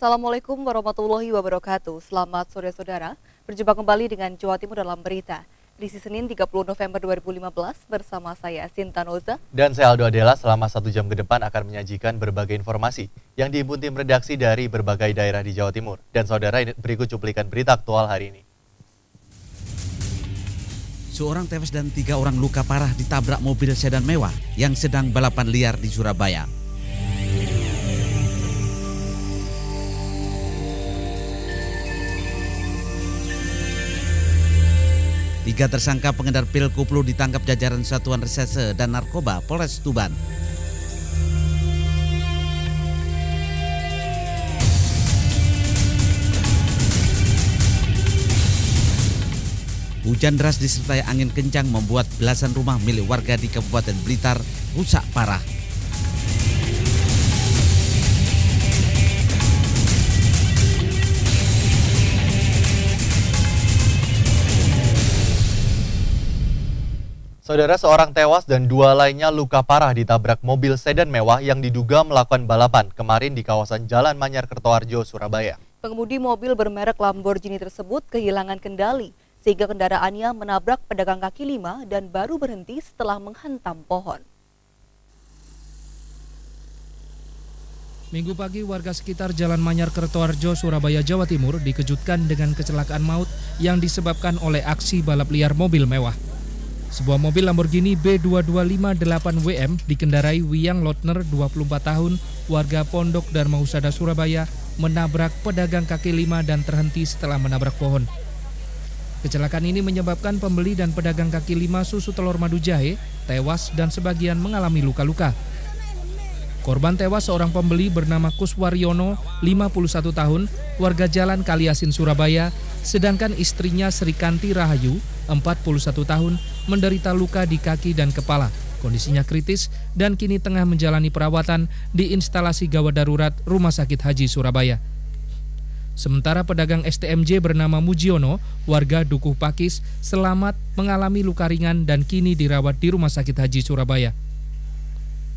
Assalamualaikum warahmatullahi wabarakatuh. Selamat sore saudara. Berjumpa kembali dengan Jawa Timur dalam berita. Edisi Senin 30 November 2015 bersama saya Sinta Noza. Dan saya Aldo Adela. Selama 1 jam ke depan akan menyajikan berbagai informasi yang dihimpun tim redaksi dari berbagai daerah di Jawa Timur. Dan saudara, berikut cuplikan berita aktual hari ini. Seorang tewas dan 3 orang luka parah ditabrak mobil sedan mewah yang sedang balapan liar di Surabaya. Tiga tersangka pengedar pil koplo ditangkap jajaran Satuan Reserse dan Narkoba Polres Tuban. Hujan deras disertai angin kencang membuat belasan rumah milik warga di Kabupaten Blitar rusak parah. Saudara, seorang tewas dan 2 lainnya luka parah ditabrak mobil sedan mewah yang diduga melakukan balapan kemarin di kawasan Jalan Manyar Kertoharjo, Surabaya. Pengemudi mobil bermerek Lamborghini tersebut kehilangan kendali sehingga kendaraannya menabrak pedagang kaki lima dan baru berhenti setelah menghantam pohon. Minggu pagi warga sekitar Jalan Manyar Kertoharjo, Surabaya, Jawa Timur dikejutkan dengan kecelakaan maut yang disebabkan oleh aksi balap liar mobil mewah. Sebuah mobil Lamborghini B2258WM dikendarai Wiyang Lotner 24 tahun, warga Pondok Dharma Husada, Surabaya, menabrak pedagang kaki lima dan terhenti setelah menabrak pohon. Kecelakaan ini menyebabkan pembeli dan pedagang kaki lima susu telur madu jahe tewas dan sebagian mengalami luka-luka. Korban tewas seorang pembeli bernama Kuswaryono, 51 tahun, warga Jalan Kaliasin, Surabaya, sedangkan istrinya Srikanti Rahayu, 41 tahun, menderita luka di kaki dan kepala. Kondisinya kritis dan kini tengah menjalani perawatan di instalasi gawat darurat Rumah Sakit Haji Surabaya. Sementara pedagang STMJ bernama Mujiono, warga Dukuh Pakis, selamat mengalami luka ringan dan kini dirawat di Rumah Sakit Haji Surabaya.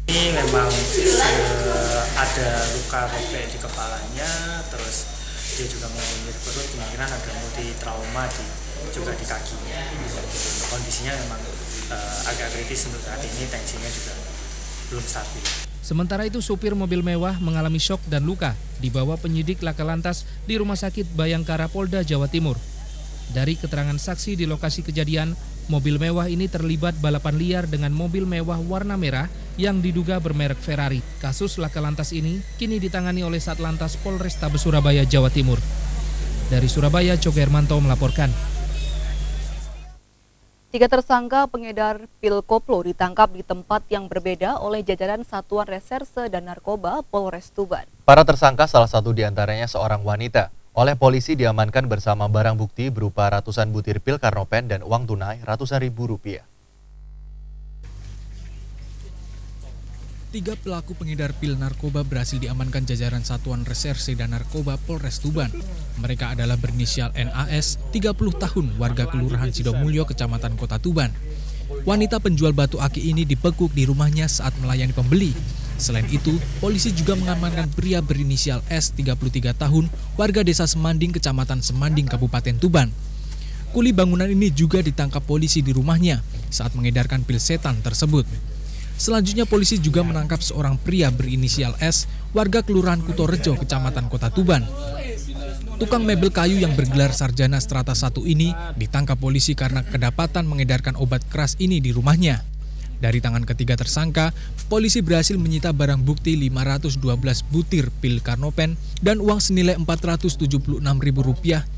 Ini memang ada luka robek di kepalanya, terus dia juga mengalami perut, kemungkinan ada multi trauma juga di kakinya. Kondisinya memang agak kritis untuk saat ini, tensinya juga belum stabil. Sementara itu supir mobil mewah mengalami syok dan luka, dibawa penyidik laka lantas di Rumah Sakit Bayangkara Polda Jawa Timur. Dari keterangan saksi di lokasi kejadian, mobil mewah ini terlibat balapan liar dengan mobil mewah warna merah yang diduga bermerek Ferrari. Kasus laka lantas ini kini ditangani oleh Satlantas Polrestabes Surabaya, Jawa Timur. Dari Surabaya, Coga Hermanto melaporkan. 3 tersangka pengedar pil koplo ditangkap di tempat yang berbeda oleh jajaran Satuan Reserse dan Narkoba Polres Tuban. Para tersangka, salah satu diantaranya seorang wanita, oleh polisi diamankan bersama barang bukti berupa ratusan butir pil Karnopen dan uang tunai ratusan ribu rupiah. 3 pelaku pengedar pil narkoba berhasil diamankan jajaran Satuan Reserse dan Narkoba Polres Tuban. Mereka adalah berinisial NAS, 30 tahun, warga Kelurahan Sidomulyo, Kecamatan Kota Tuban. Wanita penjual batu aki ini dibekuk di rumahnya saat melayani pembeli. Selain itu, polisi juga mengamankan pria berinisial S, 33 tahun, warga Desa Semanding, Kecamatan Semanding, Kabupaten Tuban. Kuli bangunan ini juga ditangkap polisi di rumahnya saat mengedarkan pil setan tersebut. Selanjutnya polisi juga menangkap seorang pria berinisial S, warga Kelurahan Kutorejo, Kecamatan Kota Tuban. Tukang mebel kayu yang bergelar sarjana strata 1 ini ditangkap polisi karena kedapatan mengedarkan obat keras ini di rumahnya. Dari tangan ketiga tersangka, polisi berhasil menyita barang bukti 512 butir pil Karnopen dan uang senilai Rp476.000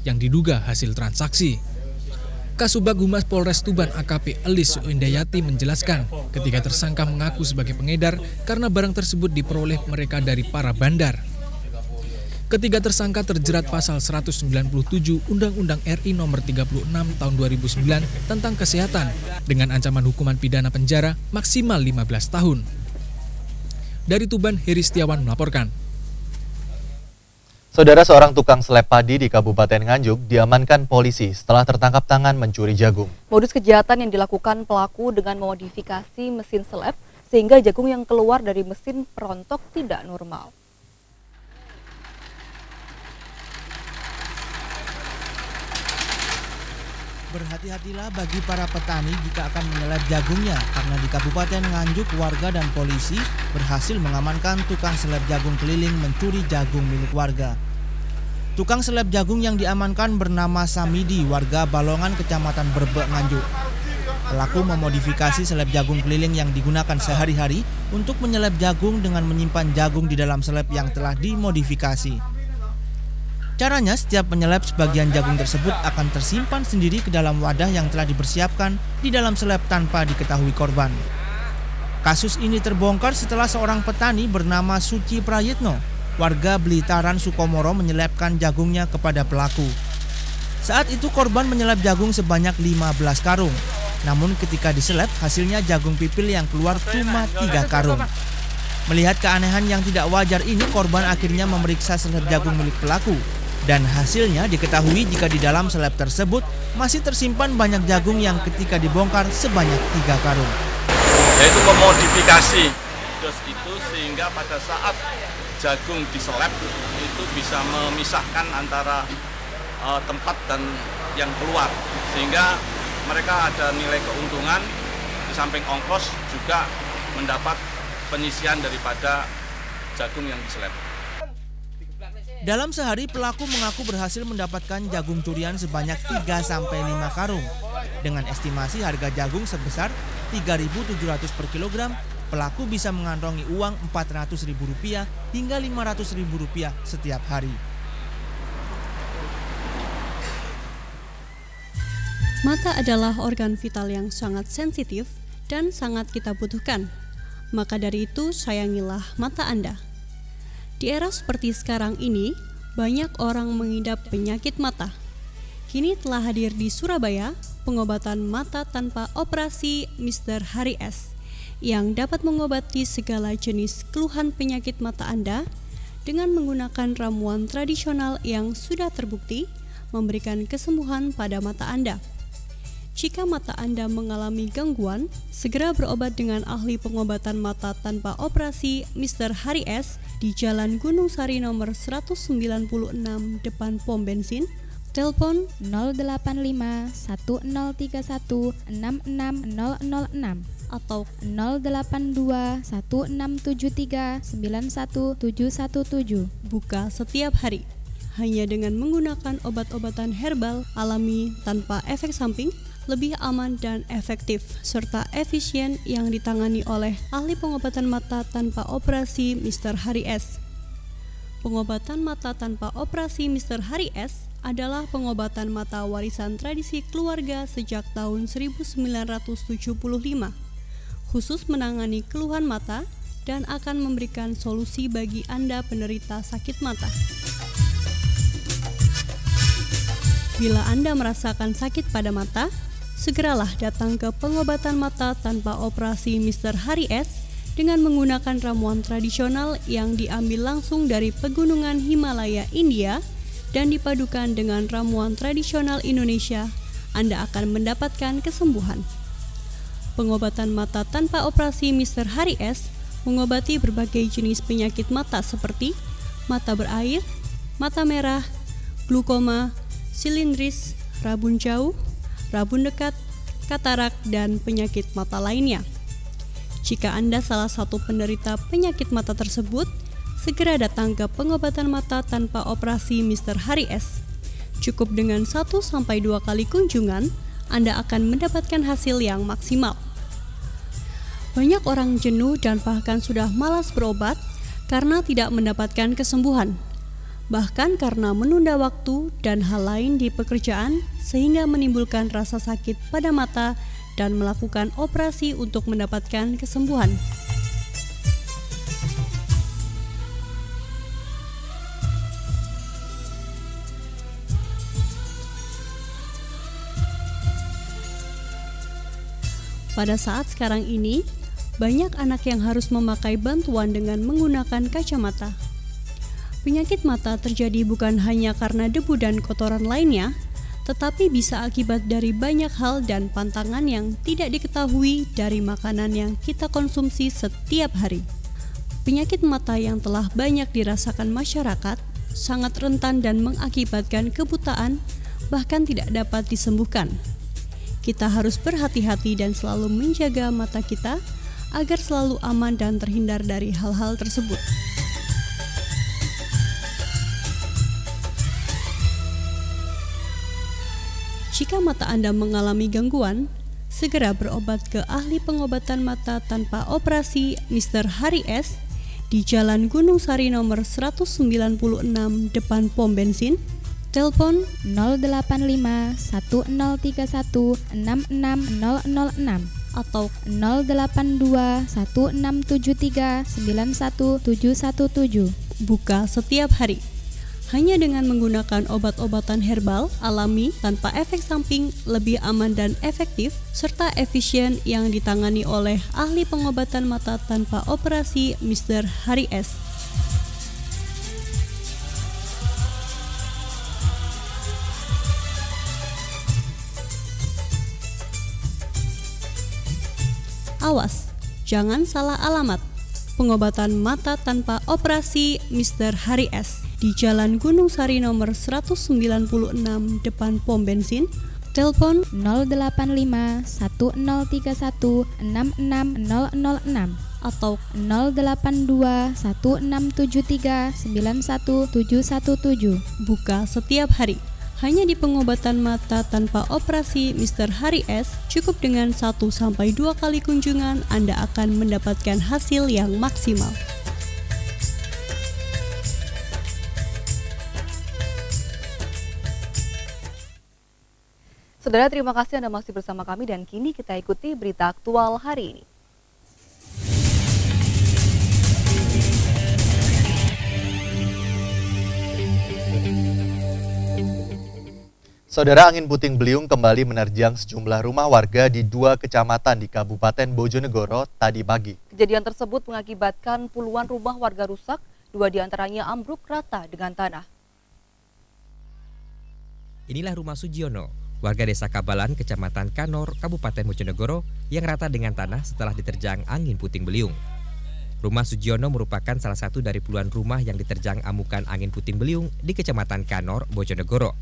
yang diduga hasil transaksi. Kasubag Humas Polres Tuban AKP Elis Indayati menjelaskan, ketiga tersangka mengaku sebagai pengedar karena barang tersebut diperoleh mereka dari para bandar. Ketiga tersangka terjerat pasal 197 Undang-Undang RI Nomor 36 Tahun 2009 tentang kesehatan dengan ancaman hukuman pidana penjara maksimal 15 tahun. Dari Tuban, Heri Setiawan melaporkan. Saudara, seorang tukang seleb padi di Kabupaten Nganjuk diamankan polisi setelah tertangkap tangan mencuri jagung. Modus kejahatan yang dilakukan pelaku dengan memodifikasi mesin seleb sehingga jagung yang keluar dari mesin perontok tidak normal. Berhati-hatilah bagi para petani jika akan menyeleb jagungnya, karena di Kabupaten Nganjuk warga dan polisi berhasil mengamankan tukang seleb jagung keliling mencuri jagung milik warga. Tukang seleb jagung yang diamankan bernama Samidi, warga Balongan, Kecamatan Berbek, Nganjuk. Pelaku memodifikasi seleb jagung keliling yang digunakan sehari-hari untuk menyeleb jagung dengan menyimpan jagung di dalam seleb yang telah dimodifikasi. Caranya, setiap menyeleb sebagian jagung tersebut akan tersimpan sendiri ke dalam wadah yang telah dipersiapkan di dalam seleb tanpa diketahui korban. Kasus ini terbongkar setelah seorang petani bernama Suci Prayitno, warga Blitaran, Sukomoro, menyelebkan jagungnya kepada pelaku. Saat itu korban menyeleb jagung sebanyak 15 karung. Namun ketika diseleb, hasilnya jagung pipil yang keluar cuma 3 karung. Melihat keanehan yang tidak wajar ini, korban akhirnya memeriksa seleb jagung milik pelaku. Dan hasilnya diketahui jika di dalam seleb tersebut masih tersimpan banyak jagung yang ketika dibongkar sebanyak 3 karung. Yaitu memodifikasi dos itu sehingga pada saat jagung diseleb itu bisa memisahkan antara tempat dan yang keluar. Sehingga mereka ada nilai keuntungan, di samping ongkos juga mendapat penyisian daripada jagung yang diseleb. Dalam sehari, pelaku mengaku berhasil mendapatkan jagung curian sebanyak 3-5 karung. Dengan estimasi harga jagung sebesar Rp3.700 per kilogram, pelaku bisa mengantongi uang Rp400.000 hingga Rp500.000 setiap hari. Mata adalah organ vital yang sangat sensitif dan sangat kita butuhkan. Maka dari itu, sayangilah mata Anda. Di era seperti sekarang ini, banyak orang mengidap penyakit mata. Kini telah hadir di Surabaya pengobatan mata tanpa operasi Mr. Hari S yang dapat mengobati segala jenis keluhan penyakit mata Anda dengan menggunakan ramuan tradisional yang sudah terbukti memberikan kesembuhan pada mata Anda. Jika mata Anda mengalami gangguan, segera berobat dengan ahli pengobatan mata tanpa operasi Mr. Hari S di Jalan Gunung Sari nomor 196 depan pom bensin. Telepon 085 1031 66006 atau 082 1673 91717. Buka setiap hari. Hanya dengan menggunakan obat-obatan herbal alami tanpa efek samping, lebih aman dan efektif, serta efisien yang ditangani oleh ahli pengobatan mata tanpa operasi Mr. Hari S. Pengobatan mata tanpa operasi Mr. Hari S adalah pengobatan mata warisan tradisi keluarga sejak tahun 1975, khusus menangani keluhan mata dan akan memberikan solusi bagi Anda penderita sakit mata. Bila Anda merasakan sakit pada mata, segeralah datang ke pengobatan mata tanpa operasi Mr. Hari S dengan menggunakan ramuan tradisional yang diambil langsung dari pegunungan Himalaya, India, dan dipadukan dengan ramuan tradisional Indonesia. Anda akan mendapatkan kesembuhan. Pengobatan mata tanpa operasi Mr. Hari S mengobati berbagai jenis penyakit mata seperti mata berair, mata merah, glukoma, silindris, rabun jauh, rabun dekat, katarak, dan penyakit mata lainnya. Jika Anda salah satu penderita penyakit mata tersebut, segera datang ke pengobatan mata tanpa operasi Mr. Hari S. Cukup dengan 1-2 kali kunjungan, Anda akan mendapatkan hasil yang maksimal. Banyak orang jenuh dan bahkan sudah malas berobat karena tidak mendapatkan kesembuhan. Bahkan karena menunda waktu dan hal lain di pekerjaan sehingga menimbulkan rasa sakit pada mata dan melakukan operasi untuk mendapatkan kesembuhan. Pada saat sekarang ini, banyak anak yang harus memakai bantuan dengan menggunakan kacamata. Penyakit mata terjadi bukan hanya karena debu dan kotoran lainnya, tetapi bisa akibat dari banyak hal dan pantangan yang tidak diketahui dari makanan yang kita konsumsi setiap hari. Penyakit mata yang telah banyak dirasakan masyarakat sangat rentan dan mengakibatkan kebutaan, bahkan tidak dapat disembuhkan. kita harus berhati-hati dan selalu menjaga mata kita agar selalu aman dan terhindar dari hal-hal tersebut. Jika mata Anda mengalami gangguan, segera berobat ke ahli pengobatan mata tanpa operasi Mr. Hari S di Jalan Gunung Sari nomor 196 depan pom bensin. Telepon 085 1031 66006 atau 082 1673 91717. Buka setiap hari. Hanya dengan menggunakan obat-obatan herbal alami tanpa efek samping, lebih aman dan efektif, serta efisien yang ditangani oleh ahli pengobatan mata tanpa operasi Mr. Hari S. Awas, jangan salah alamat. Pengobatan mata tanpa operasi Mr. Hari S di Jalan Gunung Sari nomor 196 depan pom bensin. Telepon 085 1031 66006 atau 082 1673 91717. Buka setiap hari. Hanya di pengobatan mata tanpa operasi Mr. Hari S, cukup dengan 1-2 kali kunjungan Anda akan mendapatkan hasil yang maksimal. Saudara, terima kasih Anda masih bersama kami dan kini kita ikuti berita aktual hari ini. Saudara, angin puting beliung kembali menerjang sejumlah rumah warga di 2 kecamatan di Kabupaten Bojonegoro tadi pagi. Kejadian tersebut mengakibatkan puluhan rumah warga rusak, 2 diantaranya ambruk rata dengan tanah. Inilah rumah Sugiono, warga desa Kabalan, Kecamatan Kanor, Kabupaten Bojonegoro yang rata dengan tanah setelah diterjang angin puting beliung. Rumah Sugiono merupakan salah satu dari puluhan rumah yang diterjang amukan angin puting beliung di Kecamatan Kanor, Bojonegoro.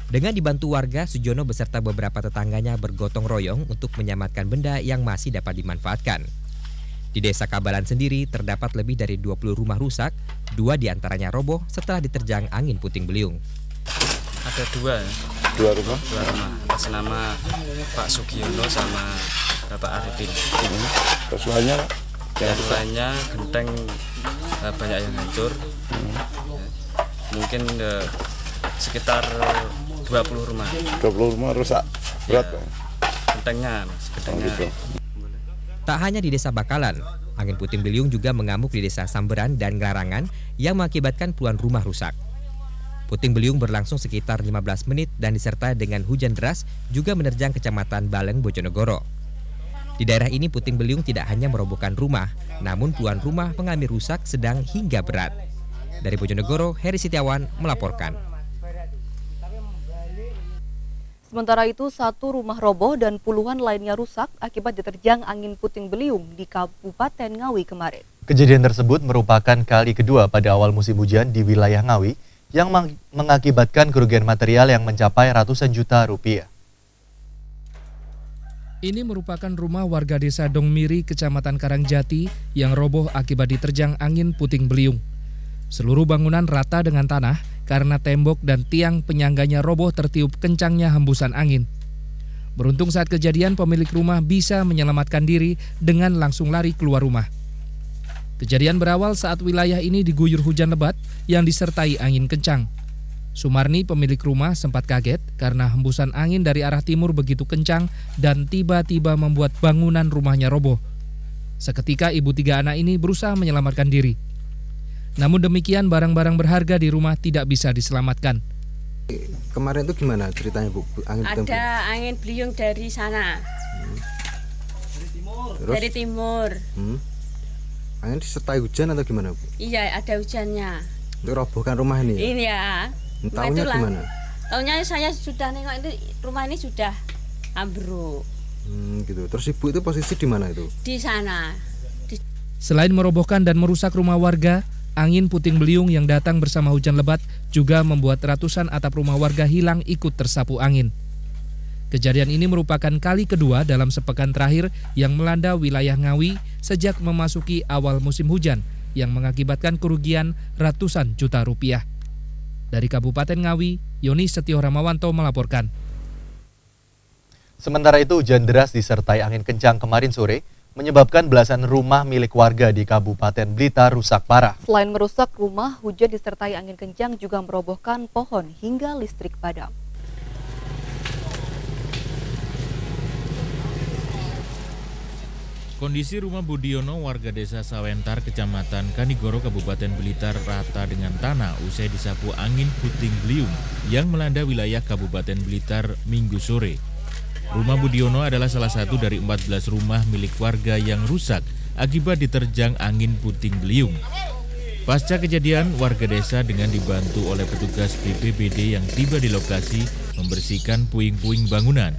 Dengan dibantu warga, Sugiono beserta beberapa tetangganya bergotong royong untuk menyelamatkan benda yang masih dapat dimanfaatkan. Di desa Kabalan sendiri terdapat lebih dari 20 rumah rusak, 2 diantaranya roboh setelah diterjang angin puting beliung. Ada 2 rumah atas nama Pak Sugiono sama Bapak Arifin. Kesulitannya Kesulitannya genteng banyak yang hancur. Mungkin sekitar 20 rumah. 20 rumah rusak berat. Ya, gentengnya. Gitu. Tak hanya di desa Bakalan, angin puting beliung juga mengamuk di desa Samberan dan Nglarangan yang mengakibatkan puluhan rumah rusak. Puting beliung berlangsung sekitar 15 menit dan disertai dengan hujan deras juga menerjang Kecamatan Baleng, Bojonegoro. Di daerah ini puting beliung tidak hanya merobohkan rumah, namun puluhan rumah mengalami rusak sedang hingga berat. Dari Bojonegoro, Heri Setiawan melaporkan. Sementara itu, 1 rumah roboh dan puluhan lainnya rusak akibat diterjang angin puting beliung di Kabupaten Ngawi kemarin. Kejadian tersebut merupakan kali kedua pada awal musim hujan di wilayah Ngawi yang mengakibatkan kerugian material yang mencapai ratusan juta rupiah. Ini merupakan rumah warga desa Dongmiri, Kecamatan Karangjati yang roboh akibat diterjang angin puting beliung. Seluruh bangunan rata dengan tanah karena tembok dan tiang penyangganya roboh tertiup kencangnya hembusan angin. Beruntung saat kejadian pemilik rumah bisa menyelamatkan diri dengan langsung lari keluar rumah. Kejadian berawal saat wilayah ini diguyur hujan lebat yang disertai angin kencang. Sumarni, pemilik rumah, sempat kaget karena hembusan angin dari arah timur begitu kencang dan tiba-tiba membuat bangunan rumahnya roboh. Seketika ibu 3 anak ini berusaha menyelamatkan diri. Namun demikian barang-barang berharga di rumah tidak bisa diselamatkan. Kemarin itu gimana ceritanya Bu? Ada angin beliung dari sana. Terus? Dari timur. Angin disertai hujan atau gimana Bu? Iya, ada hujannya. Itu robohkan rumah ini? Ini ya. Tahunya gimana? Tahunya saya sudah nengok itu rumah ini sudah ambruk. Gitu. Terus ibu itu posisi di mana itu? Di sana. Selain merobohkan dan merusak rumah warga, angin puting beliung yang datang bersama hujan lebat juga membuat ratusan atap rumah warga hilang ikut tersapu angin. Kejadian ini merupakan kali kedua dalam sepekan terakhir yang melanda wilayah Ngawi sejak memasuki awal musim hujan yang mengakibatkan kerugian ratusan juta rupiah. Dari Kabupaten Ngawi, Yoni Setio Ramawanto melaporkan. Sementara itu, hujan deras disertai angin kencang kemarin sore menyebabkan belasan rumah milik warga di Kabupaten Blitar rusak parah. Selain merusak rumah, hujan disertai angin kencang juga merobohkan pohon hingga listrik padam. Kondisi rumah Budiono warga desa Sawentar, Kecamatan Kanigoro, Kabupaten Blitar rata dengan tanah usai disapu angin puting beliung yang melanda wilayah Kabupaten Blitar Minggu sore. Rumah Budiono adalah salah satu dari 14 rumah milik warga yang rusak akibat diterjang angin puting beliung. Pasca kejadian, warga desa dengan dibantu oleh petugas BPBD yang tiba di lokasi membersihkan puing-puing bangunan.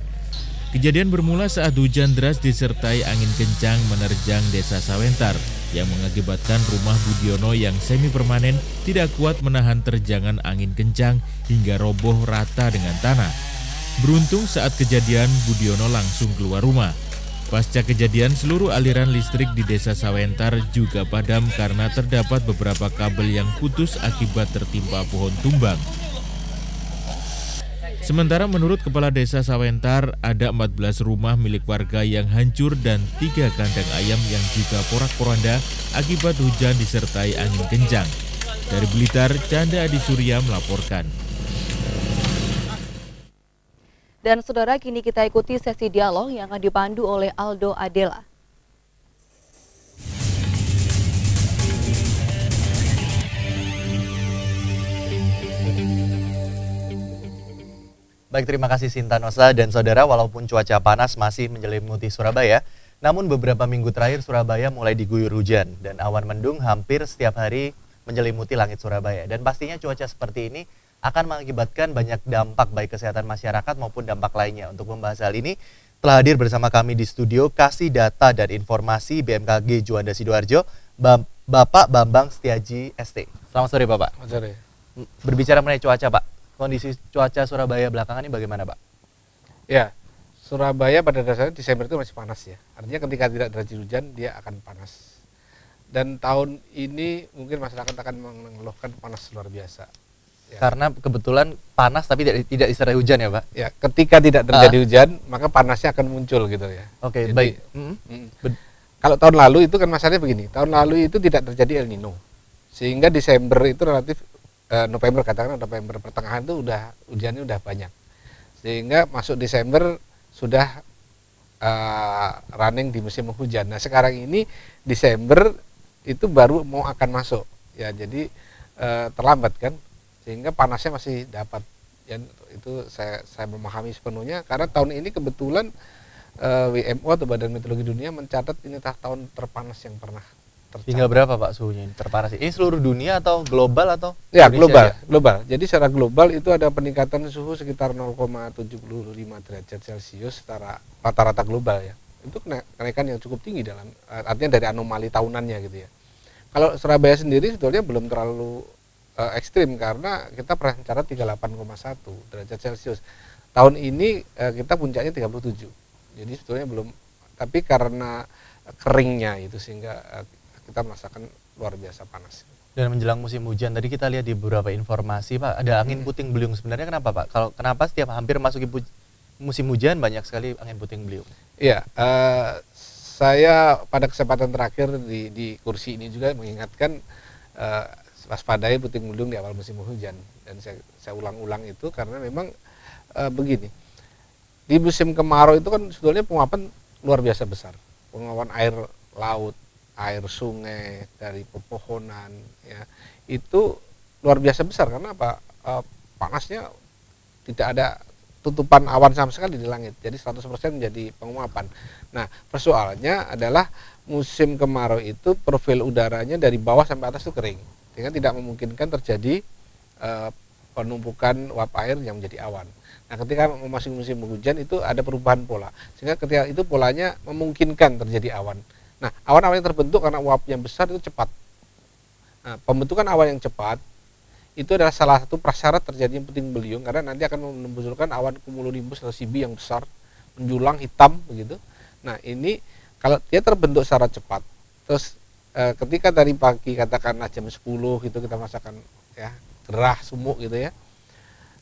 Kejadian bermula saat hujan deras disertai angin kencang menerjang desa Sawentar yang mengakibatkan rumah Budiono yang semi permanen tidak kuat menahan terjangan angin kencang hingga roboh rata dengan tanah. Beruntung saat kejadian Budiono langsung keluar rumah. Pasca kejadian seluruh aliran listrik di desa Sawentar juga padam karena terdapat beberapa kabel yang putus akibat tertimpa pohon tumbang. Sementara menurut Kepala Desa Sawentar, ada 14 rumah milik warga yang hancur dan 3 kandang ayam yang juga porak-poranda akibat hujan disertai angin kencang. Dari Blitar, Canda Adi Surya melaporkan. Dan saudara, kini kita ikuti sesi dialog yang akan dipandu oleh Aldo Adela. Baik, terima kasih Sinta Nosa dan saudara. Walaupun cuaca panas masih menyelimuti Surabaya, namun beberapa minggu terakhir Surabaya mulai diguyur hujan dan awan mendung hampir setiap hari menyelimuti langit Surabaya. Dan pastinya cuaca seperti ini akan mengakibatkan banyak dampak baik kesehatan masyarakat maupun dampak lainnya. Untuk membahas hal ini telah hadir bersama kami di studio Kasih Data dan Informasi BMKG Juanda Sidoarjo, Bapak Bambang Setiaji ST. Selamat sore Bapak. Selamat sore. Berbicara mengenai cuaca Pak, kondisi cuaca Surabaya belakangan ini bagaimana Pak? Ya, Surabaya pada dasarnya Desember itu masih panas ya. Artinya ketika tidak terjadi hujan dia akan panas. Dan tahun ini mungkin masyarakat akan mengeluhkan panas luar biasa. Ya. Karena kebetulan panas tapi tidak disertai hujan ya Pak? Ya, ketika tidak terjadi hujan maka panasnya akan muncul gitu ya. Oke, baik. Kalau tahun lalu itu kan masalahnya begini, tahun lalu itu tidak terjadi El Nino. Sehingga Desember itu relatif November, katakan November pertengahan itu hujannya udah banyak, sehingga masuk Desember sudah running di musim hujan. Nah sekarang ini Desember itu baru mau akan masuk ya, jadi terlambat kan, sehingga panasnya masih dapat. Dan itu saya memahami sepenuhnya karena tahun ini kebetulan WMO atau Badan Meteorologi Dunia mencatat ini tahun terpanas yang pernah. Hingga berapa Pak suhunya ini terparah sih? Ini seluruh dunia atau global atau? Ya global, global. Jadi secara global itu ada peningkatan suhu sekitar 0,75 derajat Celcius secara rata-rata global ya. Itu kenaikan yang cukup tinggi dalam artinya dari anomali tahunannya gitu ya. Kalau Surabaya sendiri sebetulnya belum terlalu ekstrim karena kita pernah mencatat 38,1 derajat Celcius. Tahun ini kita puncaknya 37. Jadi sebetulnya belum, tapi karena keringnya itu sehingga kita merasakan luar biasa panas. Dan menjelang musim hujan, tadi kita lihat di beberapa informasi Pak, ada angin puting beliung. Sebenarnya kenapa Pak? Kenapa setiap hampir masuki musim hujan banyak sekali angin puting beliung? Iya, saya pada kesempatan terakhir di kursi ini juga mengingatkan waspadai puting beliung di awal musim hujan. Dan saya ulang-ulang itu karena memang begini, di musim kemarau itu kan sebetulnya penguapan luar biasa besar. Penguapan air laut, air sungai, dari pepohonan ya, itu luar biasa besar karena apa? Panasnya tidak ada tutupan awan sama sekali di langit, jadi 100% menjadi penguapan. Nah persoalannya adalah musim kemarau itu profil udaranya dari bawah sampai atas itu kering, sehingga tidak memungkinkan terjadi penumpukan uap air yang menjadi awan. Nah ketika memasuki musim hujan itu ada perubahan pola, sehingga ketika itu polanya memungkinkan terjadi awan. Nah, awan-awan yang terbentuk karena uap yang besar itu cepat. Nah, pembentukan awan yang cepat itu adalah salah satu prasyarat terjadinya puting beliung karena nanti akan memunculkan awan cumulonimbus atau CB yang besar, menjulang hitam begitu. Nah ini kalau dia terbentuk secara cepat, terus ketika dari pagi katakanlah jam 10 gitu kita merasakan ya gerah sumuk gitu ya.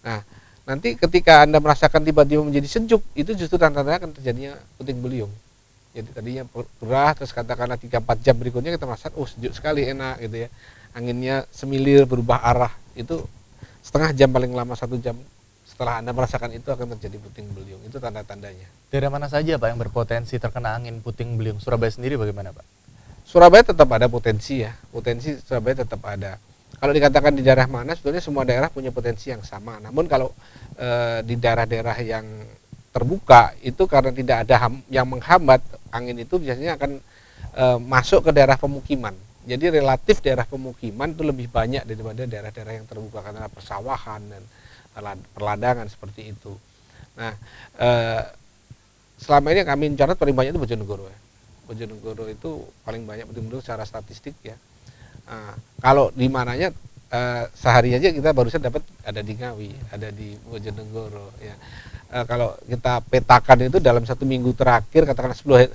Nah nanti ketika Anda merasakan tiba-tiba menjadi sejuk, itu justru tanda-tanda akan terjadinya puting beliung. Jadi tadinya gerah, terus katakanlah 3-4 jam berikutnya kita merasakan sejuk sekali, enak gitu ya. Anginnya semilir, berubah arah, itu setengah jam paling lama 1 jam setelah Anda merasakan itu akan terjadi puting beliung. Itu tanda-tandanya. Daerah mana saja Pak yang berpotensi terkena angin puting beliung? Surabaya sendiri bagaimana Pak? Surabaya tetap ada potensi ya, potensi Surabaya tetap ada. Kalau dikatakan di daerah mana, sebetulnya semua daerah punya potensi yang sama. Namun kalau di daerah-daerah yang terbuka itu karena tidak ada yang menghambat, angin itu biasanya akan masuk ke daerah pemukiman. Jadi relatif daerah pemukiman itu lebih banyak daripada daerah-daerah yang terbuka karena persawahan dan perladangan seperti itu. Nah, selama ini kami mencatat paling banyak itu Bojonegoro ya. Bojonegoro itu paling banyak betul-betul secara statistik ya. Nah, kalau di mananya sehari aja kita barusan dapat ada di Ngawi, ada di Bojonegoro ya. Kalau kita petakan itu dalam 1 minggu terakhir, katakanlah 10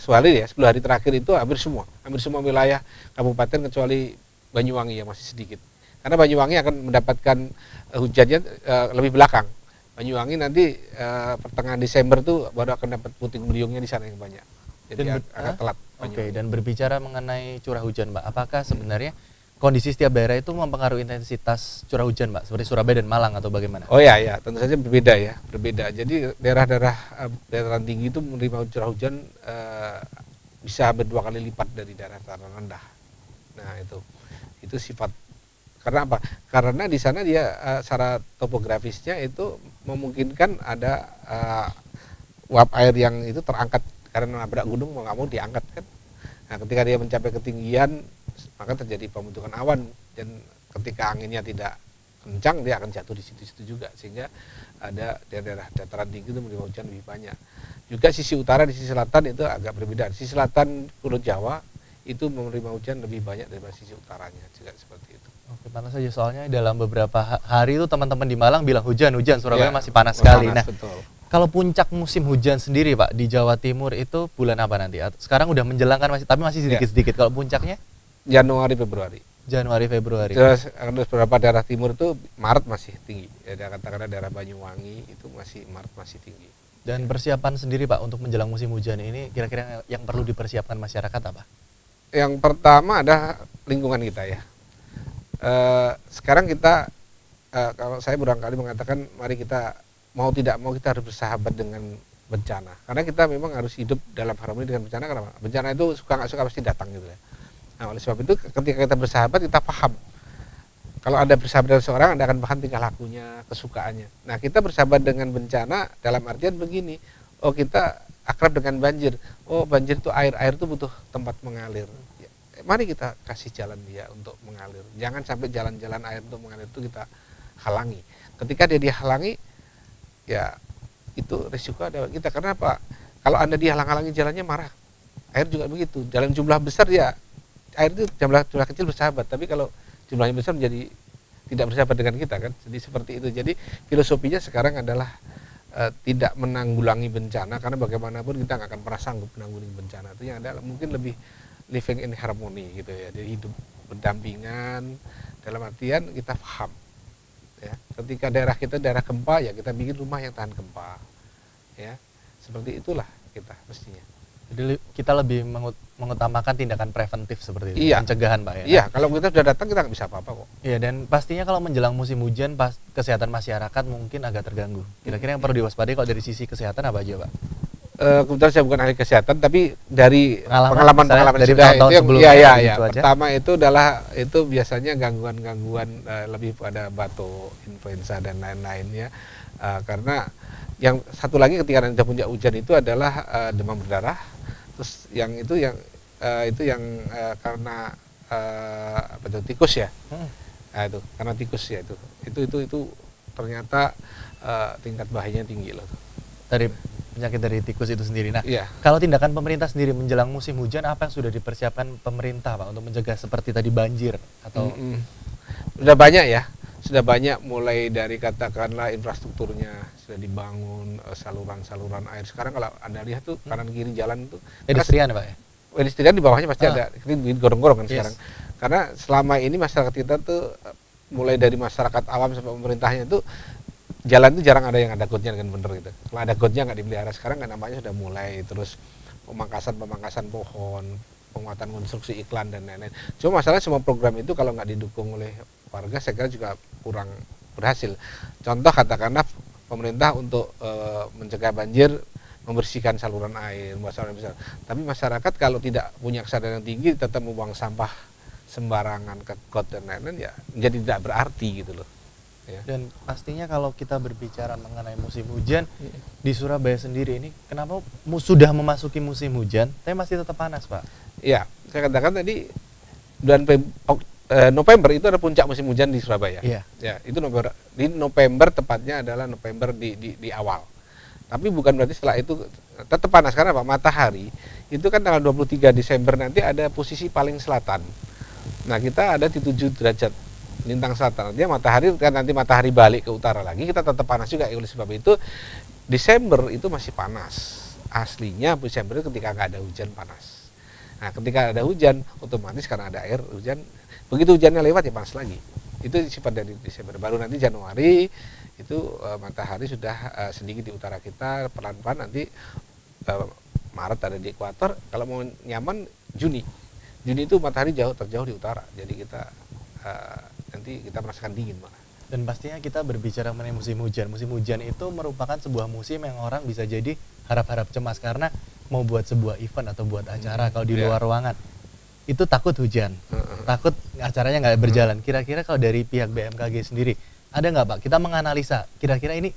hari terakhir itu hampir semua wilayah kabupaten kecuali Banyuwangi yang masih sedikit. Karena Banyuwangi akan mendapatkan hujannya lebih belakang. Banyuwangi nanti pertengahan Desember tuh baru akan dapat puting beliungnya di sana yang banyak. Jadi agak telat. Oke, dan berbicara mengenai curah hujan, Mbak, apakah sebenarnya kondisi setiap daerah itu mempengaruhi intensitas curah hujan, Mbak, seperti Surabaya dan Malang atau bagaimana? Oh ya, tentu saja berbeda ya, berbeda. Jadi daerah-daerah dataran tinggi itu menerima curah hujan bisa hampir 2 kali lipat dari daerah dataran rendah. Nah itu sifat. Karena apa? Karena di sana dia secara topografisnya itu memungkinkan ada uap air yang itu terangkat karena nabrak gunung mau nggak mau diangkat kan. Nah ketika dia mencapai ketinggian maka terjadi pembentukan awan dan ketika anginnya tidak kencang dia akan jatuh di situ-situ juga sehingga ada daerah dataran tinggi itu menerima hujan lebih banyak. Juga sisi utara di sisi selatan itu agak berbeda. Sisi selatan Pulau Jawa itu menerima hujan lebih banyak daripada sisi utaranya juga seperti itu. Oke, panas saja soalnya dalam beberapa hari itu teman-teman di Malang bilang hujan Surabaya masih panas sekali. Nah, betul. Kalau puncak musim hujan sendiri Pak di Jawa Timur itu bulan apa nanti? Sekarang udah menjelang kan tapi masih sedikit-sedikit. Kalau puncaknya Januari Februari. Terus beberapa daerah timur itu Maret masih tinggi. Ya katakanlah daerah Banyuwangi itu masih Maret masih tinggi. Dan persiapan sendiri Pak untuk menjelang musim hujan ini kira-kira yang perlu dipersiapkan masyarakat apa? Yang pertama ada lingkungan kita ya. Sekarang kita kalau saya barangkali mengatakan mari kita mau tidak mau kita harus bersahabat dengan bencana. Karena kita memang harus hidup dalam harmoni dengan bencana. Karena bencana itu suka nggak suka pasti datang gitu ya. Nah oleh sebab itu ketika kita bersahabat kita paham. Kalau Anda bersahabat dengan seorang Anda akan paham tingkah lakunya, kesukaannya. Nah kita bersahabat dengan bencana dalam artian begini. Oh kita akrab dengan banjir. Oh banjir itu air itu butuh tempat mengalir. Ya, mari kita kasih jalan dia untuk mengalir. Jangan sampai jalan-jalan air untuk mengalir itu kita halangi. Ketika dia dihalangi ya itu risiko ada kita. Karena apa? Kalau Anda dihalang-halangi jalannya marah. Air juga begitu. Dalam jumlah besar ya air itu jumlah kecil bersahabat. Tapi kalau jumlahnya besar menjadi tidak bersahabat dengan kita kan. Jadi seperti itu. Jadi filosofinya sekarang adalah tidak menanggulangi bencana karena bagaimanapun kita nggak akan pernah sanggup menanggulangi bencana. Itu yang ada mungkin lebih living in harmony gitu ya. Jadi hidup berdampingan dalam artian kita paham. Ya, ketika daerah kita daerah gempa ya kita bikin rumah yang tahan gempa ya seperti itulah kita mestinya. Jadi kita lebih mengutamakan tindakan preventif seperti itu, pencegahan Pak ya. Iya, kalau kita sudah datang kita nggak bisa apa-apa kok. Iya, dan pastinya kalau menjelang musim hujan kesehatan masyarakat mungkin agak terganggu. Kira-kira yang perlu diwaspadai kalau dari sisi kesehatan apa aja Pak? Kebetulan saya bukan ahli kesehatan tapi dari pengalaman dari sudah tahun itu sebelumnya ya. Pertama itu adalah itu biasanya gangguan-gangguan lebih pada batuk, influenza dan lain-lainnya. Karena yang satu lagi ketika Anda punya hujan itu adalah demam berdarah. Terus yang karena tikus ya. Nah, itu karena tikus ya itu ternyata tingkat bahayanya tinggi loh. Penyakit dari tikus itu sendiri. Nah, kalau tindakan pemerintah sendiri menjelang musim hujan apa yang sudah dipersiapkan pemerintah Pak untuk mencegah seperti tadi banjir atau udah banyak ya. sudah banyak, mulai dari katakanlah infrastrukturnya sudah dibangun, saluran-saluran air. Sekarang kalau Anda lihat tuh kanan kiri jalan tuh pedestrian Pak ya? Pedestrian di bawahnya pasti ada gorong-gorong kan sekarang. Yes. Karena selama ini masyarakat kita tuh mulai dari masyarakat awam sampai pemerintahnya itu jalan tuh jarang ada yang ada gotnya dengan bener gitu. Kalau ada gotnya nggak dipelihara, sekarang kan nampaknya sudah mulai, terus pemangkasan pohon, penguatan konstruksi iklan dan lain-lain. Cuma masalahnya semua program itu kalau nggak didukung oleh warga, saya kira juga kurang berhasil. Contoh katakanlah pemerintah untuk mencegah banjir membersihkan saluran air, tapi masyarakat kalau tidak punya kesadaran yang tinggi tetap membuang sampah sembarangan ke got dan lain-lain, ya jadi tidak berarti gitu loh. Ya. Dan pastinya kalau kita berbicara mengenai musim hujan di Surabaya sendiri ini, kenapa sudah memasuki musim hujan tapi masih tetap panas Pak? Ya, saya katakan tadi bulan November itu ada puncak musim hujan di Surabaya. Iya. Ya, itu November tepatnya adalah November di awal. Tapi bukan berarti setelah itu tetap panas, karena apa? Matahari itu kan tanggal 23 Desember nanti ada posisi paling selatan. Nah, kita ada di 7 derajat lintang selatan. Artinya matahari kan nanti matahari balik ke utara lagi, kita tetap panas juga. Oleh sebab itu Desember itu masih panas. Aslinya Desember itu ketika nggak ada hujan panas. Nah, ketika ada hujan otomatis karena ada air hujan, begitu hujannya lewat ya panas lagi. Itu sifat dari Desember. Baru nanti Januari itu matahari sudah sedikit di utara kita, pelan-pelan nanti Maret ada di ekuator. Kalau mau nyaman Juni itu matahari terjauh di utara, jadi kita nanti kita merasakan dingin malah. Dan pastinya kita berbicara mengenai musim hujan. Musim hujan itu merupakan sebuah musim yang orang bisa jadi harap-harap cemas karena mau buat sebuah event atau buat acara kalau di luar ruangan itu takut hujan, takut acaranya nggak berjalan. Kira-kira kalau dari pihak BMKG sendiri ada nggak Pak? Kita menganalisa kira-kira ini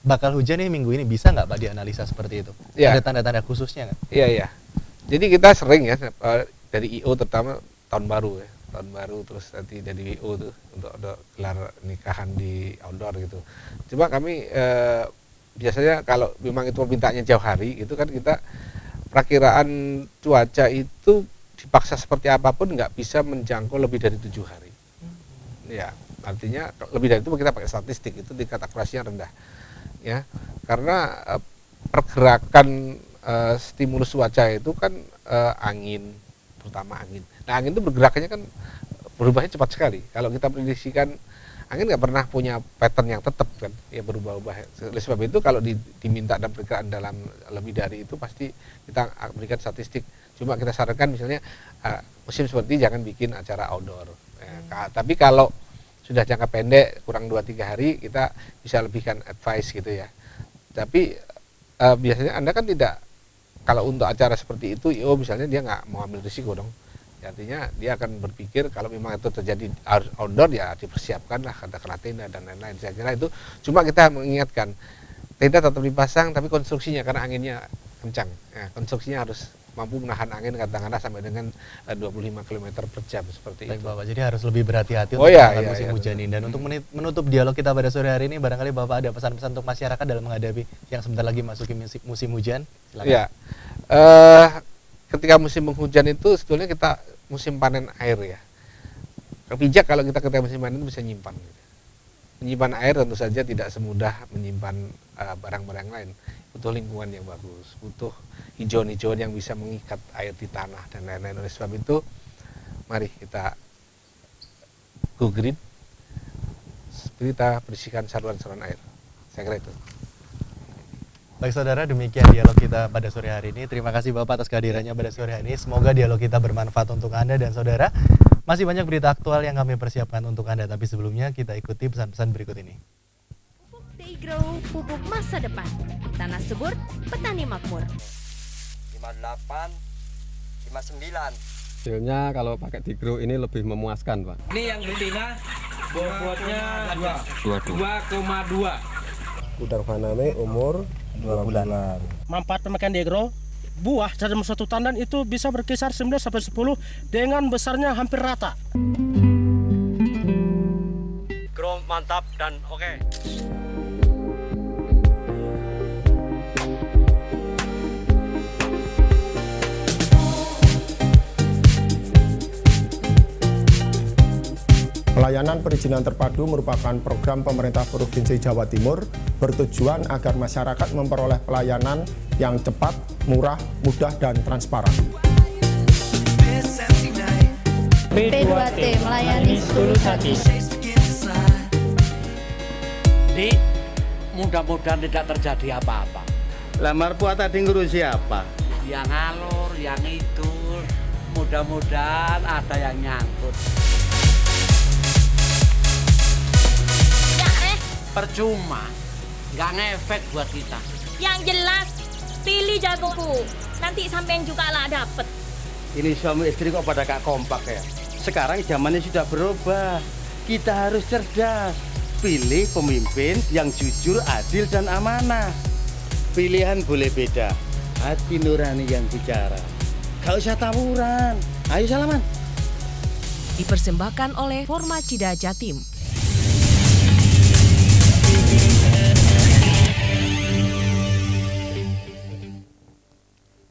bakal hujan nih minggu ini, bisa nggak Pak dianalisa seperti itu? Ya. Ada tanda-tanda khususnya nggak? Iya. Jadi kita sering ya dari IO terutama tahun baru ya. Tahun baru terus nanti dari WO tuh untuk ada gelar nikahan di outdoor gitu. Cuma kami biasanya kalau memang itu permintaannya jauh hari itu kan kita perakiraan cuaca itu dipaksa seperti apapun nggak bisa menjangkau lebih dari 7 hari. Ya, artinya lebih dari itu kita pakai statistik, itu tingkat akurasinya rendah. Ya, karena pergerakan stimulus cuaca itu kan angin, terutama angin. Nah, angin itu bergeraknya kan berubahnya cepat sekali. Kalau kita prediksikan angin nggak pernah punya pattern yang tetap kan, ya berubah-ubah. Oleh sebab itu kalau diminta dan perkiraan dalam lebih dari itu pasti kita berikan statistik. Cuma kita sarankan misalnya musim seperti jangan bikin acara outdoor. Ya, tapi kalau sudah jangka pendek kurang 2-3 hari kita bisa lebihkan advice gitu ya. Tapi biasanya Anda kan tidak, kalau untuk acara seperti itu IO misalnya dia nggak mau ambil risiko dong. Artinya dia akan berpikir kalau memang itu terjadi outdoor ya dipersiapkanlah, katakanlah tenda dan lain-lain. Saya kira itu, cuma kita mengingatkan tenda tetap dipasang tapi konstruksinya karena anginnya kencang. Ya, konstruksinya harus mampu menahan angin katakanlah sampai dengan 25 km per jam seperti Baik, itu. Bapak, jadi harus lebih berhati-hati untuk musim hujan ini. Dan untuk menutup dialog kita pada sore hari ini, barangkali Bapak ada pesan-pesan untuk masyarakat dalam menghadapi yang sebentar lagi masuki musim hujan? Silakan. Ya, ketika musim penghujan itu sebetulnya kita musim panen air ya. Bijak kalau kita ketika musim panen itu bisa nyimpan. Menyimpan air tentu saja tidak semudah menyimpan barang-barang lain. Butuh lingkungan yang bagus, butuh hijauan-hijauan yang bisa mengikat air di tanah dan lain-lain. Oleh sebab itu, mari kita go green, kita bersihkan saluran-saluran air. Saya kira itu. Baik saudara, demikian dialog kita pada sore hari ini. Terima kasih Bapak atas kehadirannya pada sore hari ini. Semoga dialog kita bermanfaat untuk Anda dan saudara. Masih banyak berita aktual yang kami persiapkan untuk Anda, tapi sebelumnya kita ikuti pesan-pesan berikut ini. Pupuk Tigro, pupuk masa depan. Tanah subur, petani makmur. 58, 59. Hasilnya kalau pakai Tigro ini lebih memuaskan, Pak. Ini yang betina bobotnya 2,2. Udang faname umur 2 bulan. Manfaat pemakaian Tigro, buah dalam satu tandan itu bisa berkisar 9-10 dengan besarnya hampir rata. Tigro mantap dan oke. Pelayanan perizinan terpadu merupakan program pemerintah Provinsi Jawa Timur bertujuan agar masyarakat memperoleh pelayanan yang cepat, murah, mudah, dan transparan. P2T melayani seluruh hati. Di, mudah-mudahan tidak terjadi apa-apa. Lamar puat tadi ngurus siapa? Yang ngalur, yang itu, mudah-mudahan ada yang nyangkut. Percuma, nggak ngefek buat kita. Yang jelas, pilih jagoku. Nanti sampean juga lah dapet. Ini suami istri kok pada gak kompak ya? Sekarang zamannya sudah berubah. Kita harus cerdas. Pilih pemimpin yang jujur, adil, dan amanah. Pilihan boleh beda. Hati nurani yang bicara. Gak usah tawuran. Ayo salaman. Dipersembahkan oleh Formacida Jatim.